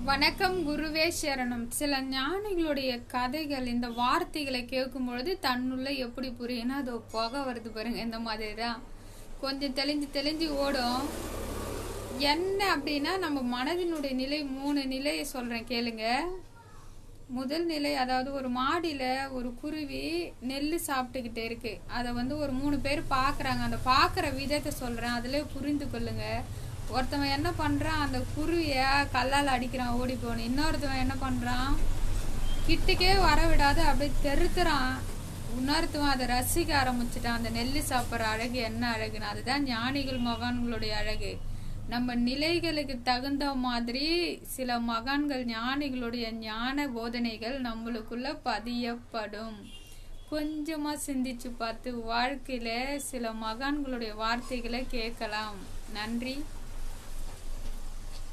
வணக்கம் குருவே சரணம். சில ஞானிகளுடைய கதைகள் இந்த வார்த்தைகளை கேட்கும் பொழுது தன்னுள்ள எப்படி புரியும்னா அது புகை வருது பாருங்க. இந்த மாதிரி தான் கொஞ்சம் தெளிஞ்சு ஓடும். என்ன அப்படின்னா நம்ம மனதினுடைய நிலை 3 நிலையை சொல்றேன் கேளுங்க. முதல் நிலை, அதாவது ஒரு மாடியில ஒரு குருவி நெல் சாப்பிட்டுக்கிட்டே இருக்கு. அதை ஒரு 3 பேர் பாக்குறாங்க. அந்த பாக்குற விதத்தை சொல்றேன், அதுல புரிந்து கொள்ளுங்க. ஒருத்தவன் என்ன பண்றான், அந்த குருவிய கல்லால் அடிக்கிறான் ஓடி போன. இன்னொருத்தவன் என்ன பண்றான், கிட்டக்கே வர விடாத அப்படியே தெருத்துறான். இன்னொருத்தவன் அதை ரசிக்க ஆரம்பிச்சுட்டான். அந்த நெல்லி சாப்பிட்ற அழகு என்ன அழகுன்னு. அதுதான் ஞானிகள் மகான்களுடைய அழகு. நம்ம நிலைகளுக்கு தகுந்த மாதிரி சில மகான்கள் ஞானிகளுடைய ஞான போதனைகள் நம்மளுக்குள்ள பதியப்படும். கொஞ்சமா சிந்திச்சு பார்த்து வாழ்க்கையில சில மகான்களுடைய வார்த்தைகளை கேட்கலாம். நன்றி.